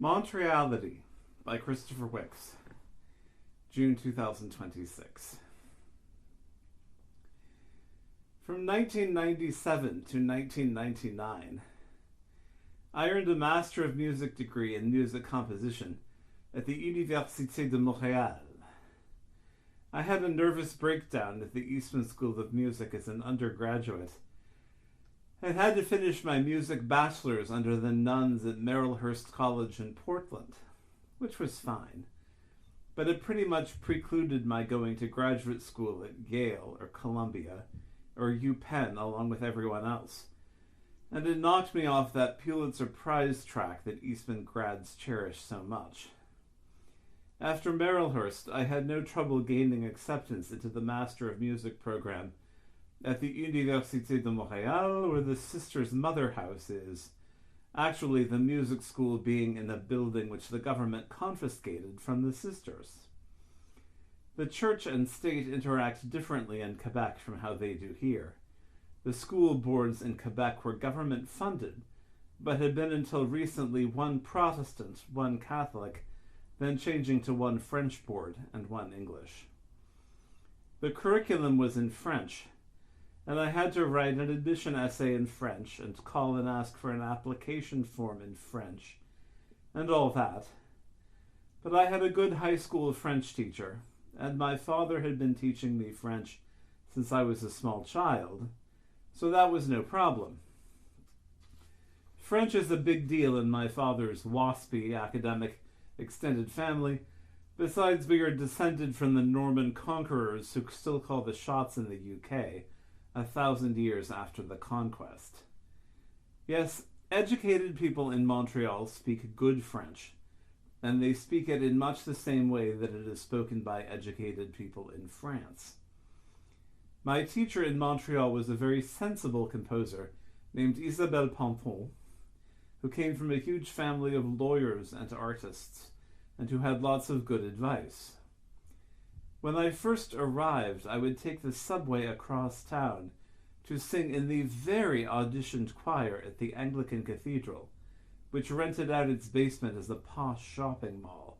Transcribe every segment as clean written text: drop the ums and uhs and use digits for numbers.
Montreality by Christopher Wicks, June 2026. From 1997 to 1999, I earned a Master of Music degree in music composition at the Université de Montréal. I had a nervous breakdown at the Eastman School of Music as an undergraduate. I had to finish my music bachelor's under the nuns at Marylhurst College in Portland, which was fine, but it pretty much precluded my going to graduate school at Yale or Columbia or UPenn along with everyone else, and it knocked me off that Pulitzer Prize track that Eastman grads cherish so much. After Marylhurst, I had no trouble gaining acceptance into the Master of Music program at the Université de Montréal, where the Sisters' Mother House is, actually the music school being in a building which the government confiscated from the sisters. The church and state interact differently in Quebec from how they do here. The school boards in Quebec were government funded, but had been until recently one Protestant, one Catholic, then changing to one French board and one English. The curriculum was in French, and I had to write an admission essay in French and call and ask for an application form in French, and all that. But I had a good high school French teacher, and my father had been teaching me French since I was a small child, so that was no problem. French is a big deal in my father's waspy academic extended family. Besides, we are descended from the Norman conquerors who still call the shots in the UK, 1,000 years after the conquest. Yes, educated people in Montreal speak good French, and they speak it in much the same way that it is spoken by educated people in France. My teacher in Montreal was a very sensible composer named Isabelle Pampon, who came from a huge family of lawyers and artists, and who had lots of good advice. When I first arrived, I would take the subway across town to sing in the very auditioned choir at the Anglican Cathedral, which rented out its basement as a posh shopping mall.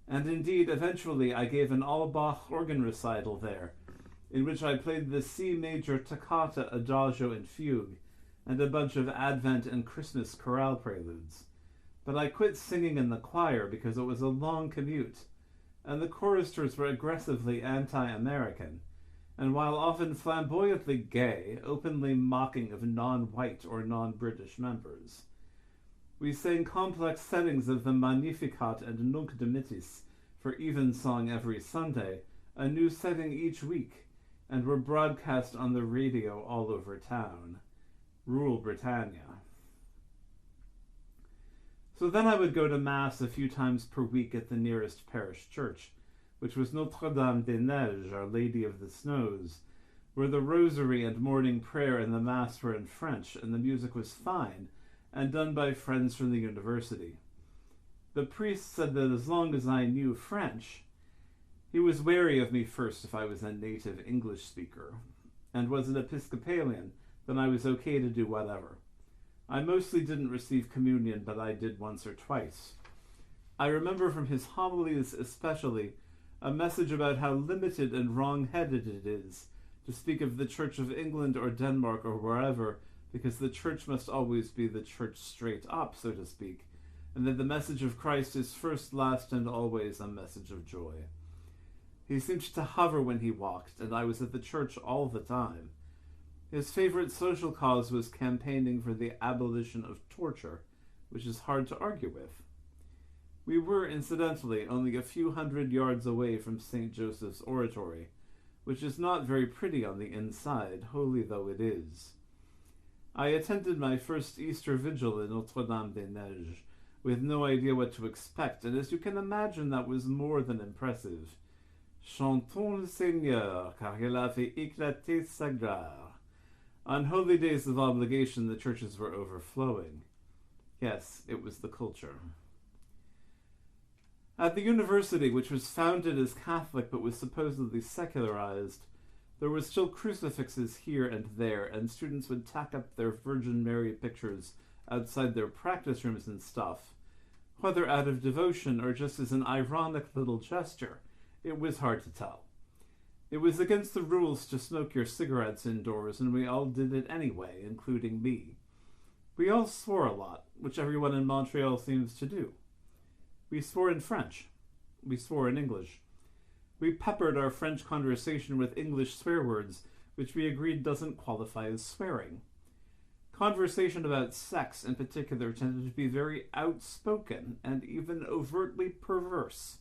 And indeed, eventually I gave an all-Bach organ recital there, in which I played the C major toccata, adagio, and fugue, and a bunch of Advent and Christmas chorale preludes. But I quit singing in the choir because it was a long commute, and the choristers were aggressively anti-American, and while often flamboyantly gay, openly mocking of non-white or non-British members. We sang complex settings of the Magnificat and Nunc Dimittis for evensong every Sunday, a new setting each week, and were broadcast on the radio all over town. Rule Britannia. So then I would go to Mass a few times per week at the nearest parish church, which was Notre-Dame-des-Neiges, Our Lady of the Snows, where the rosary and morning prayer and the Mass were in French, and the music was fine, and done by friends from the university. The priest said that as long as I knew French, he was wary of me first if I was a native English speaker, and was an Episcopalian, then I was okay to do whatever. I mostly didn't receive communion, but I did once or twice. I remember from his homilies especially a message about how limited and wrong-headed it is to speak of the Church of England or Denmark or wherever, because the church must always be the church straight up, so to speak, and that the message of Christ is first, last, and always a message of joy. He seemed to hover when he walked, and I was at the church all the time. His favorite social cause was campaigning for the abolition of torture, which is hard to argue with. We were, incidentally, only a few hundred yards away from St. Joseph's Oratory, which is not very pretty on the inside, holy though it is. I attended my first Easter vigil in Notre-Dame-des-Neiges, with no idea what to expect, and as you can imagine, that was more than impressive. Chantons le Seigneur, car il a fait éclater sa gloire. On holy days of obligation, the churches were overflowing. Yes, it was the culture. At the university, which was founded as Catholic but was supposedly secularized, there were still crucifixes here and there, and students would tack up their Virgin Mary pictures outside their practice rooms and stuff, Whether out of devotion or just as an ironic little gesture, it was hard to tell. It was against the rules to smoke your cigarettes indoors, and we all did it anyway, including me. We all swore a lot, which everyone in Montreal seems to do. We swore in French. We swore in English. We peppered our French conversation with English swear words, which we agreed doesn't qualify as swearing. Conversation about sex, in particular, tended to be very outspoken and even overtly perverse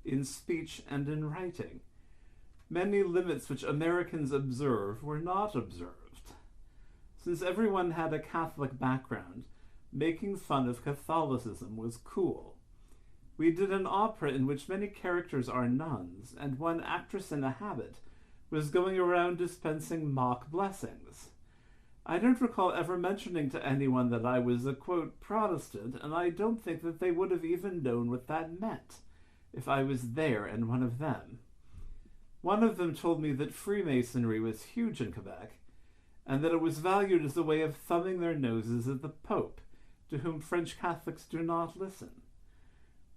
in speech and in writing. Many limits which Americans observe were not observed. Since everyone had a Catholic background, making fun of Catholicism was cool. We did an opera in which many characters are nuns, and one actress in a habit was going around dispensing mock blessings. I don't recall ever mentioning to anyone that I was a, quote, Protestant, and I don't think that they would have even known what that meant if I was there and one of them. One of them told me that Freemasonry was huge in Quebec, and that it was valued as a way of thumbing their noses at the Pope, to whom French Catholics do not listen.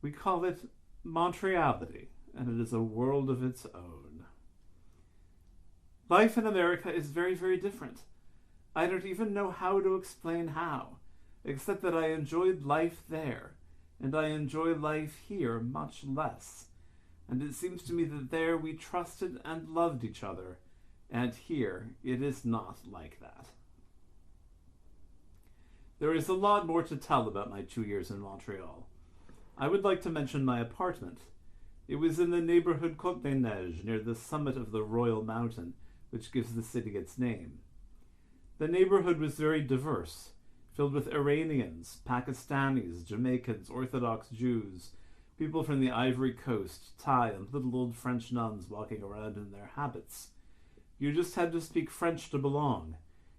We call it Montreality, and it is a world of its own. Life in America is very, very different. I don't even know how to explain how, except that I enjoyed life there, and I enjoy life here much less. And it seems to me that there we trusted and loved each other, and here it is not like that. There is a lot more to tell about my 2 years in Montreal. I would like to mention my apartment. It was in the neighborhood Côte des Neiges, near the summit of the Royal Mountain, which gives the city its name. The neighborhood was very diverse, filled with Iranians, Pakistanis, Jamaicans, Orthodox Jews, people from the Ivory Coast, Thai, and little old French nuns walking around in their habits. You just had to speak French to belong.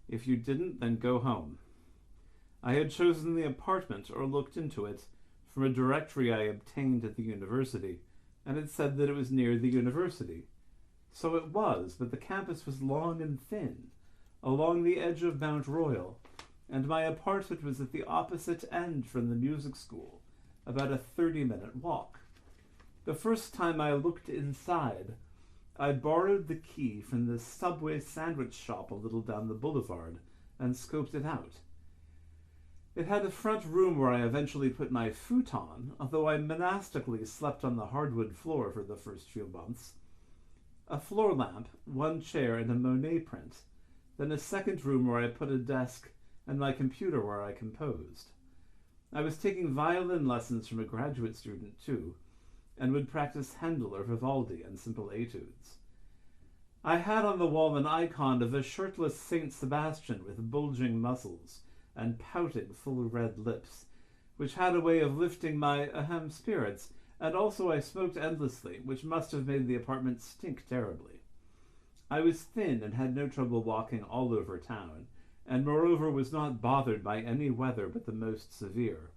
If you didn't, then go home. I had chosen the apartment, or looked into it, from a directory I obtained at the university, and it said that it was near the university. So it was, but the campus was long and thin, along the edge of Mount Royal, and my apartment was at the opposite end from the music school, about a 30-minute walk. The first time I looked inside, I borrowed the key from the Subway sandwich shop a little down the boulevard and scoped it out. It had a front room where I eventually put my futon, although I monastically slept on the hardwood floor for the first few months. A floor lamp, one chair, and a Monet print. Then a second room where I put a desk and my computer where I composed. I was taking violin lessons from a graduate student, too, and would practice Handel or Vivaldi and simple etudes. I had on the wall an icon of a shirtless Saint Sebastian with bulging muscles and pouting full red lips, which had a way of lifting my spirits, and also I smoked endlessly, which must have made the apartment stink terribly. I was thin and had no trouble walking all over town, and moreover was not bothered by any weather but the most severe.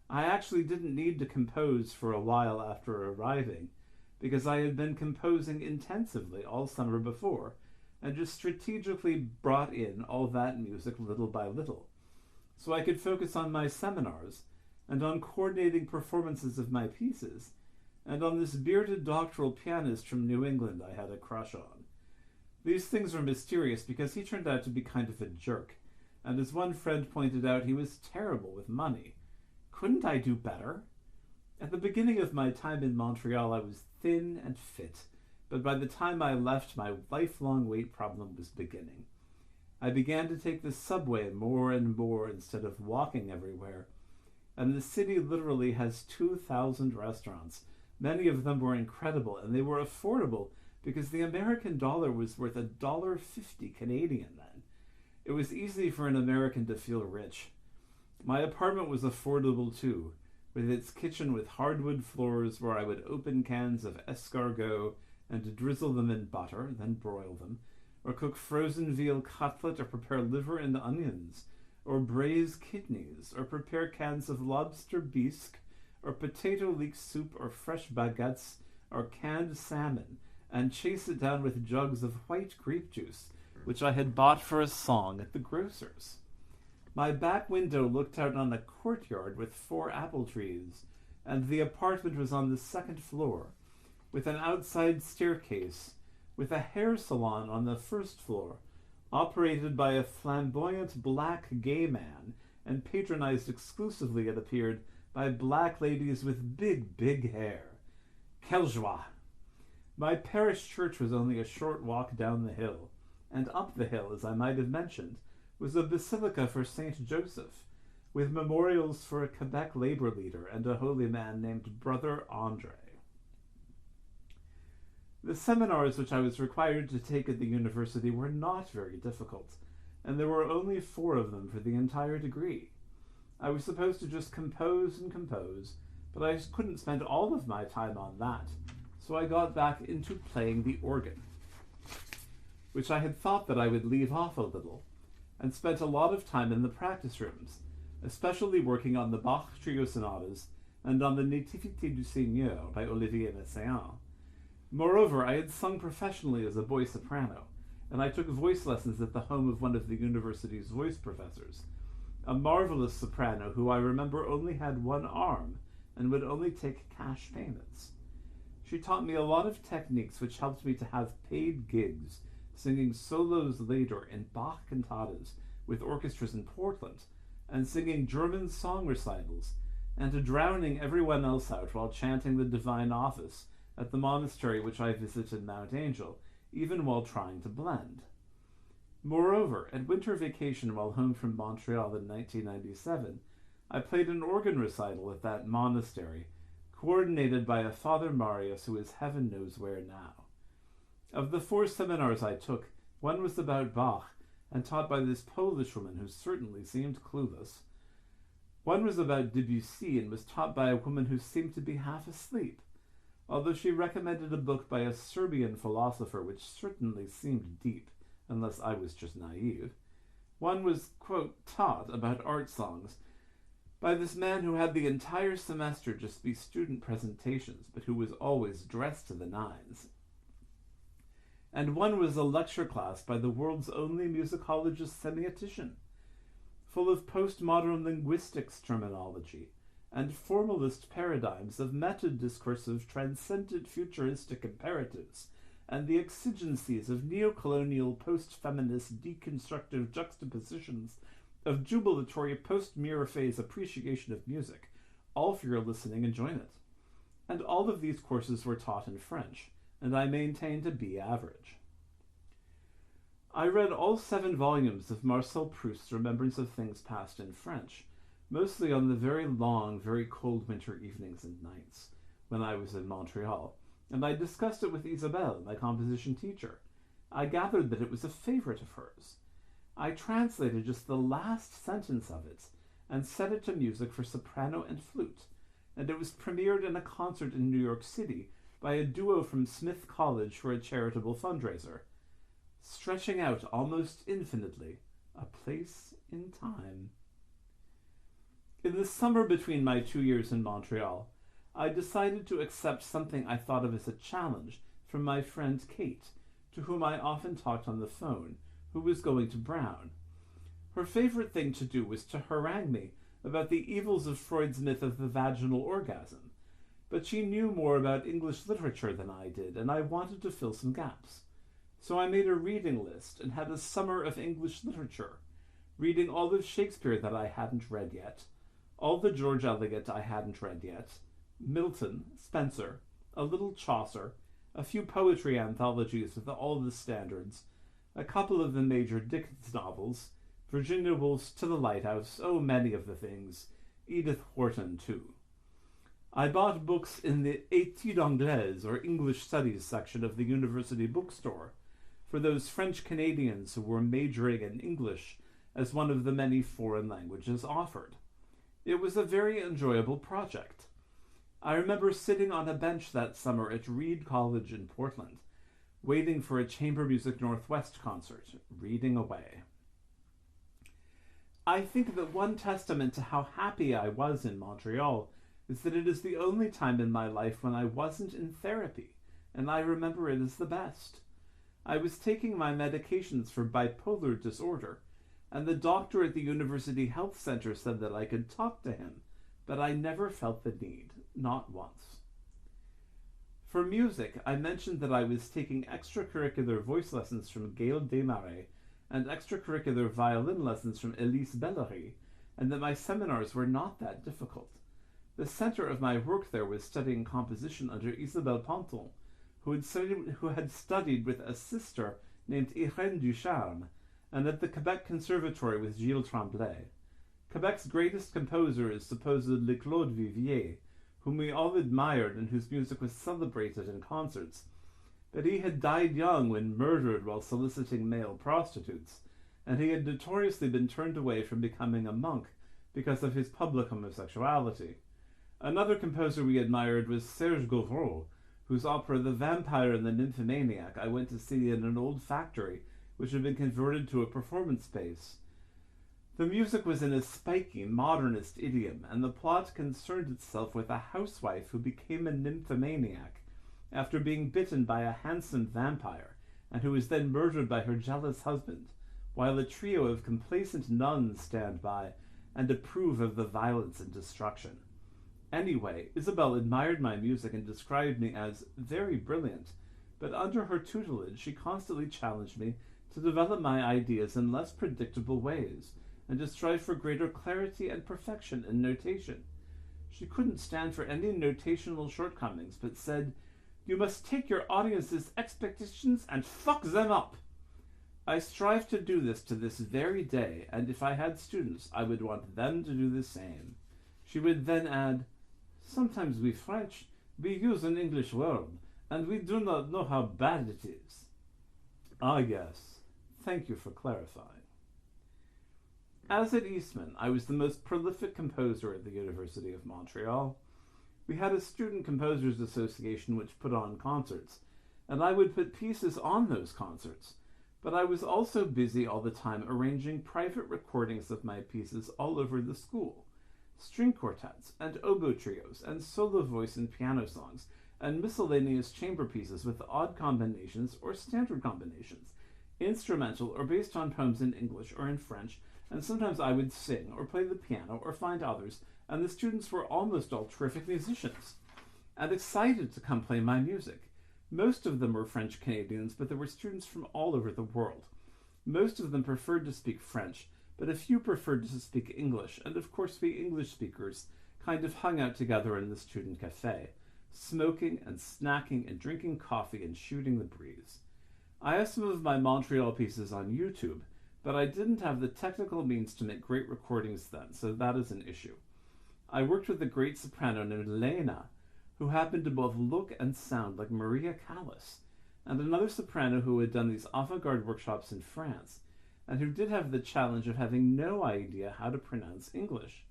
I actually didn't need to compose for a while after arriving, because I had been composing intensively all summer before, and just strategically brought in all that music little by little, so I could focus on my seminars, and on coordinating performances of my pieces, and on this bearded doctoral pianist from New England I had a crush on. These things were mysterious because he turned out to be kind of a jerk, and as one friend pointed out, he was terrible with money. Couldn't I do better? At the beginning of my time in Montreal, I was thin and fit, but by the time I left, my lifelong weight problem was beginning. I began to take the subway more and more instead of walking everywhere, and the city literally has 2,000 restaurants. Many of them were incredible, and they were affordable because the American dollar was worth $1.50 Canadian then. It was easy for an American to feel rich. My apartment was affordable too, with its kitchen with hardwood floors where I would open cans of escargot and drizzle them in butter, then broil them, or cook frozen veal cutlet, or prepare liver and onions, or braise kidneys, or prepare cans of lobster bisque, or potato leek soup, or fresh baguettes, or canned salmon, and chase it down with jugs of white grape juice, which I had bought for a song at the grocer's. My back window looked out on a courtyard with 4 apple trees, and the apartment was on the 2nd floor, with an outside staircase, with a hair salon on the 1st floor, operated by a flamboyant black gay man, and patronized exclusively, it appeared, by black ladies with big, big hair. Quelle joie! My parish church was only a short walk down the hill, and up the hill, as I might have mentioned, was a basilica for Saint Joseph, with memorials for a Quebec labor leader and a holy man named Brother Andre. The seminars which I was required to take at the university were not very difficult, and there were only 4 of them for the entire degree. I was supposed to just compose and compose, but I couldn't spend all of my time on that, so I got back into playing the organ, which I had thought that I would leave off a little, and spent a lot of time in the practice rooms, especially working on the Bach trio sonatas and on the Nativité du Seigneur by Olivier Messiaen. Moreover, I had sung professionally as a boy soprano, and I took voice lessons at the home of one of the university's voice professors, a marvelous soprano who I remember only had 1 arm and would only take cash payments. She taught me a lot of techniques which helped me to have paid gigs, singing solos later in Bach cantatas with orchestras in Portland, and singing German song recitals, and to drowning everyone else out while chanting the Divine Office at the monastery which I visited Mount Angel, even while trying to blend. Moreover, at winter vacation while home from Montreal in 1997, I played an organ recital at that monastery, coordinated by a Father Marius who is heaven knows where now. Of the 4 seminars I took, 1 was about Bach, and taught by this Polish woman who certainly seemed clueless. 1 was about Debussy, and was taught by a woman who seemed to be half asleep, although she recommended a book by a Serbian philosopher which certainly seemed deep, unless I was just naive. 1 was, quote, taught about art songs by this man who had the entire semester just be student presentations, but who was always dressed to the nines. And 1 was a lecture class by the world's only musicologist semiotician, full of postmodern linguistics terminology and formalist paradigms of meta-discursive transcendent futuristic imperatives and the exigencies of neocolonial post-feminist deconstructive juxtapositions of jubilatory post-mirror phase appreciation of music, all for your listening enjoyment. And all of these courses were taught in French, and I maintained a B average. I read all 7 volumes of Marcel Proust's Remembrance of Things Past in French, mostly on the very long, very cold winter evenings and nights, when I was in Montreal, and I discussed it with Isabelle, my composition teacher. I gathered that it was a favorite of hers. I translated just the last sentence of it, and set it to music for soprano and flute, and it was premiered in a concert in New York City by a duo from Smith College for a charitable fundraiser, stretching out almost infinitely, a place in time. In the summer between my 2 years in Montreal, I decided to accept something I thought of as a challenge from my friend Kate, to whom I often talked on the phone, who was going to Brown. Her favorite thing to do was to harangue me about the evils of Freud's myth of the vaginal orgasm, but she knew more about English literature than I did, and I wanted to fill some gaps. So I made a reading list and had a summer of English literature, reading all of Shakespeare that I hadn't read yet, all the George Eliot I hadn't read yet, Milton, Spencer, a little Chaucer, a few poetry anthologies with all the standards, a couple of the major Dickens novels, Virginia Woolf's To the Lighthouse, oh, many of the things, Edith Wharton, too. I bought books in the Études Anglaises, or English Studies section of the university bookstore, for those French Canadians who were majoring in English as one of the many foreign languages offered. It was a very enjoyable project. I remember sitting on a bench that summer at Reed College in Portland, waiting for a Chamber Music Northwest concert, reading away. I think that one testament to how happy I was in Montreal is that it is the only time in my life when I wasn't in therapy, and I remember it as the best. I was taking my medications for bipolar disorder, and the doctor at the University Health Center said that I could talk to him, but I never felt the need, not once. For music, I mentioned that I was taking extracurricular voice lessons from Gail Desmarais and extracurricular violin lessons from Elise Bellery, and that my seminars were not that difficult. The center of my work there was studying composition under Isabelle Panton, who had studied with a sister named Irène Ducharme, and at the Quebec Conservatory with Gilles Tremblay. Quebec's greatest composer is supposedly Claude Vivier, whom we all admired and whose music was celebrated in concerts. But he had died young when murdered while soliciting male prostitutes, and he had notoriously been turned away from becoming a monk because of his public homosexuality. Another composer we admired was Serge Gavreau, whose opera The Vampire and the Nymphomaniac I went to see in an old factory which had been converted to a performance space. The music was in a spiky, modernist idiom, and the plot concerned itself with a housewife who became a nymphomaniac after being bitten by a handsome vampire, and who was then murdered by her jealous husband, while a trio of complacent nuns stand by and approve of the violence and destruction. Anyway, Isabelle admired my music and described me as very brilliant, but under her tutelage she constantly challenged me to develop my ideas in less predictable ways, and to strive for greater clarity and perfection in notation. She couldn't stand for any notational shortcomings, but said, "You must take your audience's expectations and fuck them up." I strive to do this to this very day, and if I had students, I would want them to do the same. She would then add, "Sometimes we French, we use an English word, and we do not know how bad it is." Ah, yes. Thank you for clarifying. As at Eastman, I was the most prolific composer at the University of Montreal. We had a Student Composers Association which put on concerts, and I would put pieces on those concerts, but I was also busy all the time arranging private recordings of my pieces all over the school. String quartets, and oboe trios, and solo voice and piano songs, and miscellaneous chamber pieces with odd combinations or standard combinations, instrumental or based on poems in English or in French, and sometimes I would sing or play the piano or find others, and the students were almost all terrific musicians and excited to come play my music. Most of them were French Canadians, but there were students from all over the world. Most of them preferred to speak French, but a few preferred to speak English, and of course we English speakers kind of hung out together in the student cafe, smoking and snacking and drinking coffee and shooting the breeze. I have some of my Montreal pieces on YouTube, but I didn't have the technical means to make great recordings then, so that is an issue. I worked with a great soprano named Lena, who happened to both look and sound like Maria Callas, and another soprano who had done these avant-garde workshops in France, and who did have the challenge of having no idea how to pronounce English.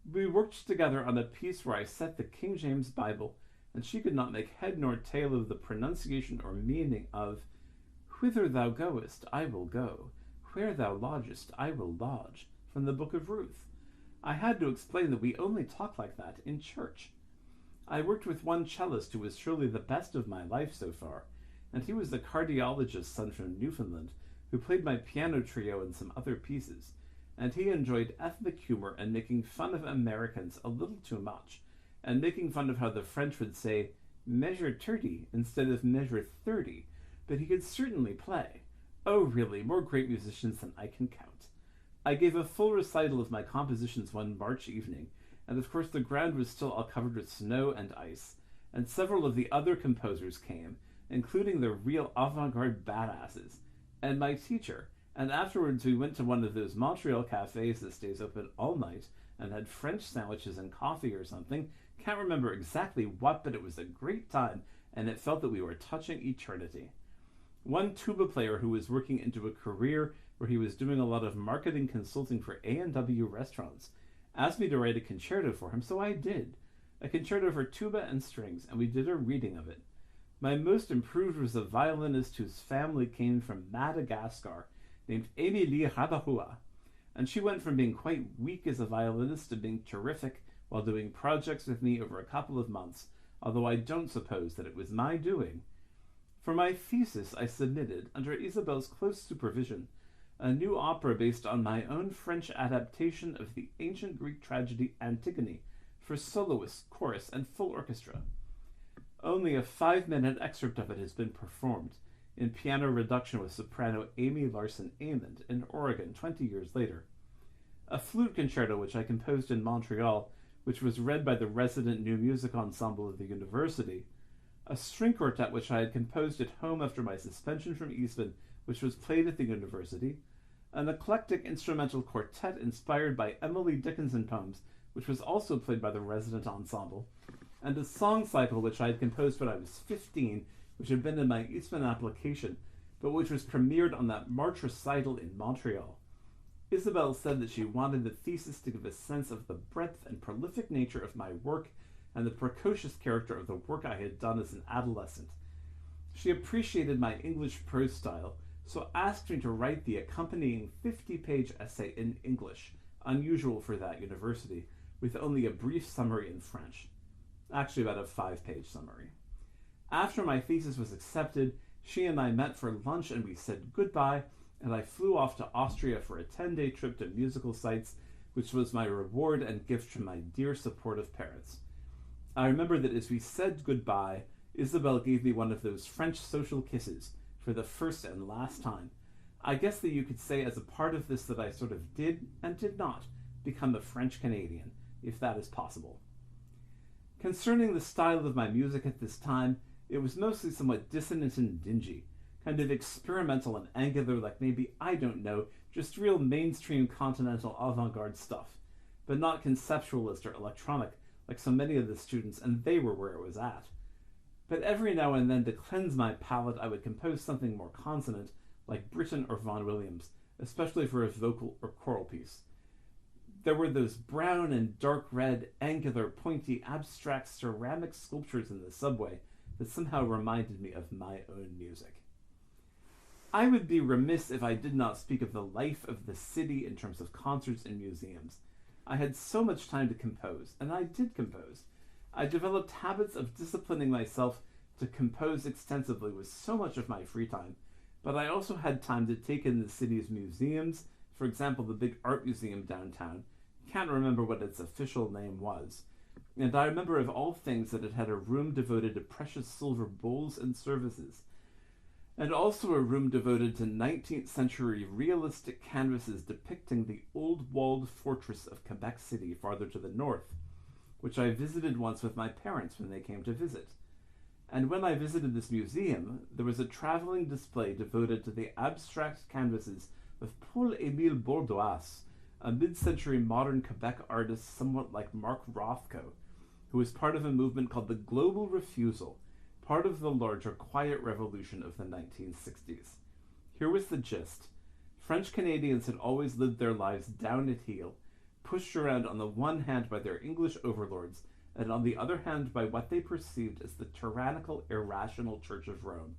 We worked together on a piece where I set the King James Bible, and she could not make head nor tail of the pronunciation or meaning of "Whither thou goest, I will go. Where thou lodgest, I will lodge," from the Book of Ruth. I had to explain that we only talk like that in church. I worked with one cellist who was surely the best of my life so far, and he was the cardiologist's son from Newfoundland, who played my piano trio and some other pieces, and he enjoyed ethnic humor and making fun of Americans a little too much, and making fun of how the French would say "measure 30" instead of "measure 30", but he could certainly play. Oh, really, more great musicians than I can count. I gave a full recital of my compositions one March evening, and of course the ground was still all covered with snow and ice, and several of the other composers came, including the real avant-garde badasses, and my teacher, and afterwards we went to one of those Montreal cafes that stays open all night, and had French sandwiches and coffee or something. Can't remember exactly what, but it was a great time, and it felt that we were touching eternity. One tuba player who was working into a career where he was doing a lot of marketing consulting for A&W restaurants asked me to write a concerto for him, so I did. A concerto for tuba and strings, and we did a reading of it. My most improved was a violinist whose family came from Madagascar, named Émilie Rabarua, and she went from being quite weak as a violinist to being terrific while doing projects with me over a couple of months, although I don't suppose that it was my doing. For my thesis, I submitted, under Isabelle's close supervision, a new opera based on my own French adaptation of the ancient Greek tragedy Antigone for soloist, chorus, and full orchestra. Only a 5-minute excerpt of it has been performed in piano reduction with soprano Amy Larson Amond in Oregon 20 years later. A flute concerto which I composed in Montreal, which was read by the resident new music ensemble of the university, a string quartet which I had composed at home after my suspension from Eastman, which was played at the university, an eclectic instrumental quartet inspired by Emily Dickinson poems, which was also played by the resident ensemble, and a song cycle which I had composed when I was 15, which had been in my Eastman application, but which was premiered on that March recital in Montreal. Isabel said that she wanted the thesis to give a sense of the breadth and prolific nature of my work and the precocious character of the work I had done as an adolescent. She appreciated my English prose style, so asked me to write the accompanying 50-page essay in English, unusual for that university, with only a brief summary in French. Actually, about a 5-page summary. After my thesis was accepted, she and I met for lunch and we said goodbye, and I flew off to Austria for a 10-day trip to musical sites, which was my reward and gift from my dear supportive parents. I remember that as we said goodbye, Isabel gave me one of those French social kisses for the first and last time. I guess that you could say as a part of this that I sort of did and did not become a French Canadian, if that is possible. Concerning the style of my music at this time, it was mostly somewhat dissonant and dingy, kind of experimental and angular, like maybe, I don't know, just real mainstream continental avant-garde stuff, but not conceptualist or electronic like so many of the students, and they were where it was at. But every now and then, to cleanse my palate, I would compose something more consonant, like Britten or Vaughan Williams, especially for a vocal or choral piece. There were those brown and dark red, angular, pointy, abstract ceramic sculptures in the subway that somehow reminded me of my own music. I would be remiss if I did not speak of the life of the city in terms of concerts and museums. I had so much time to compose, and I did compose. I developed habits of disciplining myself to compose extensively with so much of my free time, but I also had time to take in the city's museums, for example, the big art museum downtown. Can't remember what its official name was. And I remember of all things that it had a room devoted to precious silver bowls and services, and also a room devoted to 19th century realistic canvases depicting the old walled fortress of Quebec City farther to the north, which I visited once with my parents when they came to visit. And when I visited this museum, there was a traveling display devoted to the abstract canvases of Paul-Émile Bourdois, a mid-century modern Quebec artist somewhat like Mark Rothko, who was part of a movement called the Global Refusal, part of the larger quiet revolution of the 1960s. Here was the gist. French Canadians had always lived their lives down at heel, pushed around on the one hand by their English overlords, and on the other hand by what they perceived as the tyrannical, irrational Church of Rome.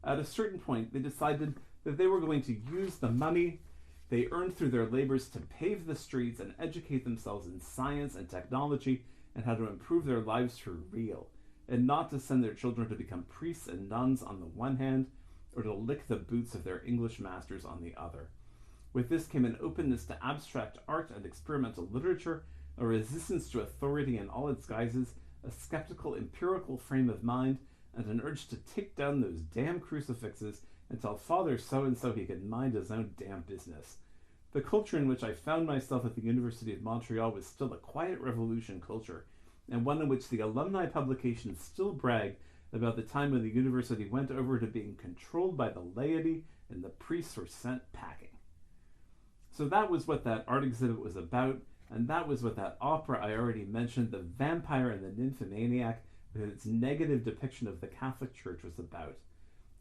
At a certain point, they decided that they were going to use the money they earned through their labors to pave the streets and educate themselves in science and technology and how to improve their lives for real, and not to send their children to become priests and nuns on the one hand, or to lick the boots of their English masters on the other. With this came an openness to abstract art and experimental literature, a resistance to authority in all its guises, a skeptical, empirical frame of mind, and an urge to take down those damn crucifixes and tell Father so-and-so he could mind his own damn business. The culture in which I found myself at the University of Montreal was still a quiet revolution culture, and one in which the alumni publications still brag about the time when the university went over to being controlled by the laity and the priests were sent packing. So that was what that art exhibit was about, and that was what that opera I already mentioned, The Vampire and the Nymphomaniac, with its negative depiction of the Catholic Church, was about.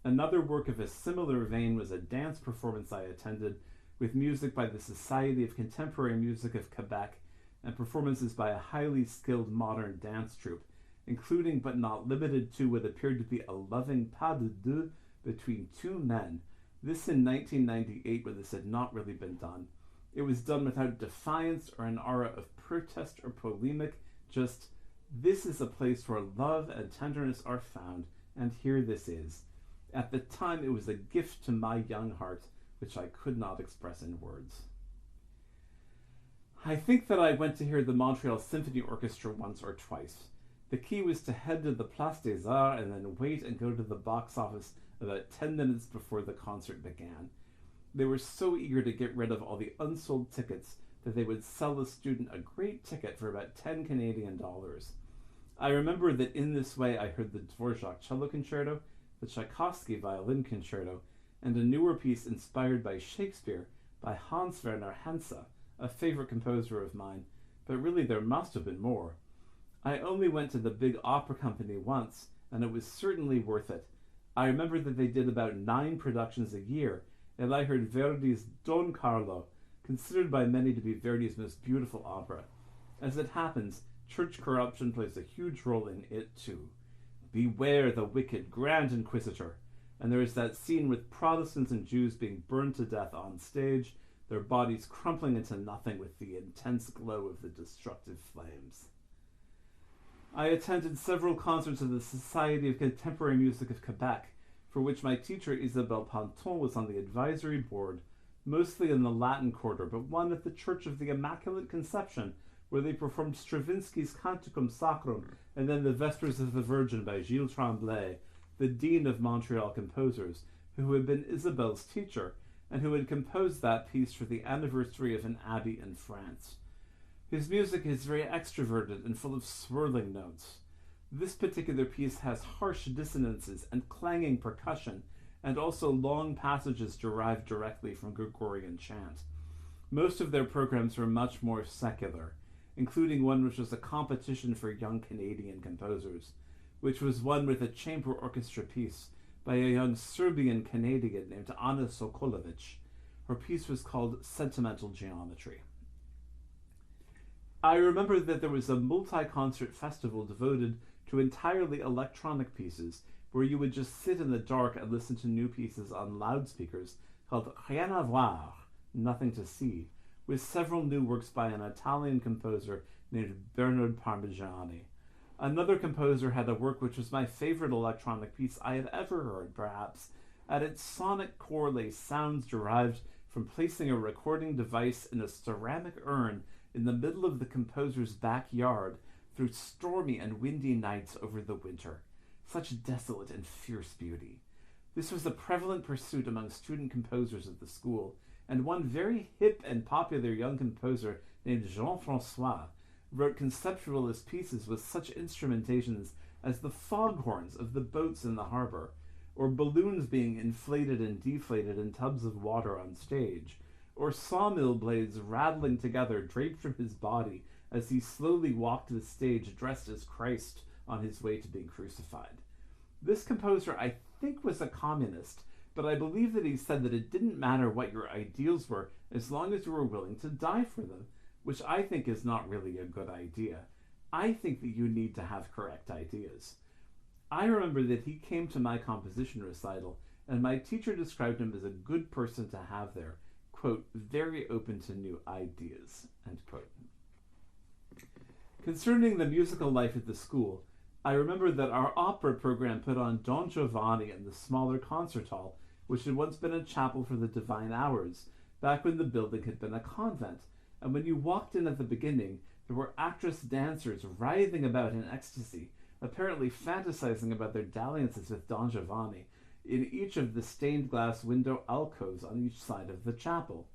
Another work of a similar vein was a dance performance I attended with music by the Society of Contemporary Music of Quebec and performances by a highly skilled modern dance troupe, including but not limited to what appeared to be a loving pas de deux between two men. This in 1998, when this had not really been done. It was done without defiance or an aura of protest or polemic, just, this is a place where love and tenderness are found, and here this is. At the time, it was a gift to my young heart, which I could not express in words. I think that I went to hear the Montreal Symphony Orchestra once or twice. The key was to head to the Place des Arts and then wait and go to the box office about 10 minutes before the concert began. They were so eager to get rid of all the unsold tickets that they would sell a student a great ticket for about 10 Canadian dollars. I remember that in this way I heard the Dvorak cello concerto, the Tchaikovsky violin concerto, and a newer piece inspired by Shakespeare by Hans Werner Henze, a favorite composer of mine, but really there must have been more. I only went to the big opera company once, and it was certainly worth it. I remember that they did about 9 productions a year, and I heard Verdi's Don Carlo, considered by many to be Verdi's most beautiful opera. As it happens, church corruption plays a huge role in it too. Beware the wicked Grand Inquisitor. And there is that scene with Protestants and Jews being burned to death on stage, their bodies crumpling into nothing with the intense glow of the destructive flames. I attended several concerts of the Society of Contemporary Music of Quebec, for which my teacher Isabelle Panton was on the advisory board, mostly in the Latin Quarter, but one at the Church of the Immaculate Conception, where they performed Stravinsky's Canticum Sacrum and then the Vespers of the Virgin by Gilles Tremblay, the dean of Montreal composers, who had been Isabelle's teacher, and who had composed that piece for the anniversary of an abbey in France. His music is very extroverted and full of swirling notes. This particular piece has harsh dissonances and clanging percussion, and also long passages derived directly from Gregorian chant. Most of their programs were much more secular, including one which was a competition for young Canadian composers, which was one with a chamber orchestra piece by a young Serbian-Canadian named Ana Sokolovic. Her piece was called Sentimental Geometry. I remember that there was a multi-concert festival devoted to entirely electronic pieces, where you would just sit in the dark and listen to new pieces on loudspeakers, called Rien à voir, Nothing to See, with several new works by an Italian composer named Bernard Parmigiani. Another composer had a work which was my favorite electronic piece I had ever heard, perhaps. At its sonic core lay sounds derived from placing a recording device in a ceramic urn in the middle of the composer's backyard through stormy and windy nights over the winter. Such desolate and fierce beauty. This was a prevalent pursuit among student composers at the school, and one very hip and popular young composer named Jean-François wrote conceptualist pieces with such instrumentations as the foghorns of the boats in the harbor, or balloons being inflated and deflated in tubs of water on stage, or sawmill blades rattling together draped from his body as he slowly walked the stage dressed as Christ on his way to being crucified. This composer, I think, was a communist, but I believe that he said that it didn't matter what your ideals were as long as you were willing to die for them, which I think is not really a good idea. I think that you need to have correct ideas. I remember that he came to my composition recital, and my teacher described him as a good person to have there, quote, very open to new ideas, end quote. Concerning the musical life at the school, I remember that our opera program put on Don Giovanni in the smaller concert hall, which had once been a chapel for the Divine Hours, back when the building had been a convent, and when you walked in at the beginning, there were actress dancers writhing about in ecstasy, apparently fantasizing about their dalliances with Don Giovanni, in each of the stained glass window alcoves on each side of the chapel.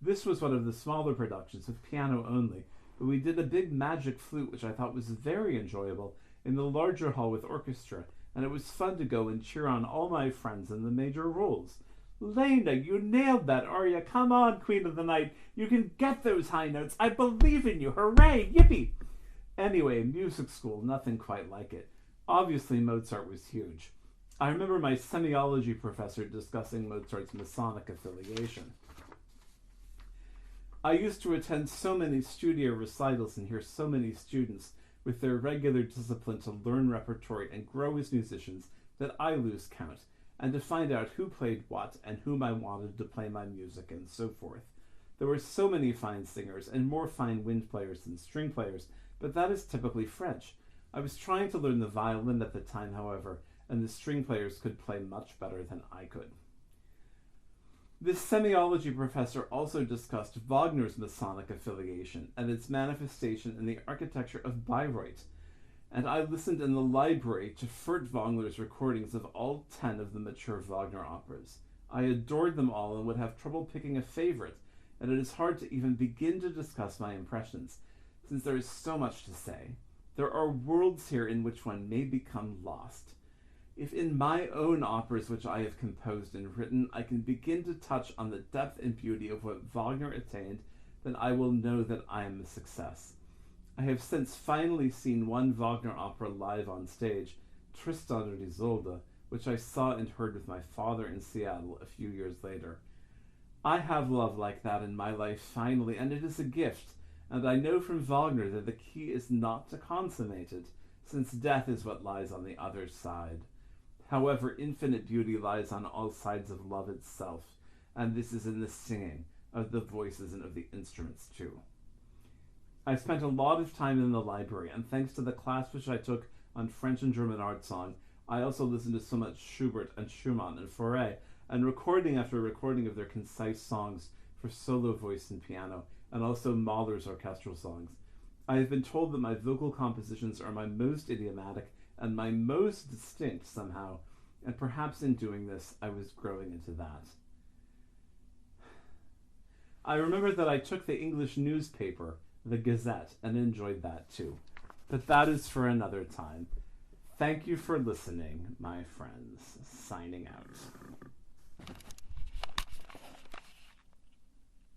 This was one of the smaller productions, with piano only, but we did a big magic flute, which I thought was very enjoyable, in the larger hall with orchestra, and it was fun to go and cheer on all my friends in the major roles. Lena, you nailed that aria. Come on, Queen of the Night. You can get those high notes. I believe in you. Hooray! Yippee! Anyway, music school, nothing quite like it. Obviously, Mozart was huge. I remember my semiology professor discussing Mozart's Masonic affiliation. I used to attend so many studio recitals and hear so many students with their regular discipline to learn repertory and grow as musicians that I lose count, and to find out who played what and whom I wanted to play my music and so forth. There were so many fine singers and more fine wind players than string players, but that is typically French. I was trying to learn the violin at the time, however, and the string players could play much better than I could. This semiology professor also discussed Wagner's Masonic affiliation and its manifestation in the architecture of Bayreuth, and I listened in the library to Furtwängler's recordings of all 10 of the mature Wagner operas. I adored them all and would have trouble picking a favorite, and it is hard to even begin to discuss my impressions, since there is so much to say. There are worlds here in which one may become lost. If in my own operas which I have composed and written I can begin to touch on the depth and beauty of what Wagner attained, then I will know that I am a success. I have since finally seen one Wagner opera live on stage, Tristan und Isolde, which I saw and heard with my father in Seattle a few years later. I have love like that in my life finally, and it is a gift, and I know from Wagner that the key is not to consummate it, since death is what lies on the other side. However, infinite beauty lies on all sides of love itself, and this is in the singing, of the voices, and of the instruments too. I spent a lot of time in the library, and thanks to the class which I took on French and German art song, I also listened to so much Schubert and Schumann and Fauré, and recording after recording of their concise songs for solo voice and piano, and also Mahler's orchestral songs. I have been told that my vocal compositions are my most idiomatic and my most distinct somehow, and perhaps in doing this I was growing into that. I remember that I took the English newspaper, the Gazette, and enjoyed that too. But that is for another time. Thank you for listening, my friends. Signing out.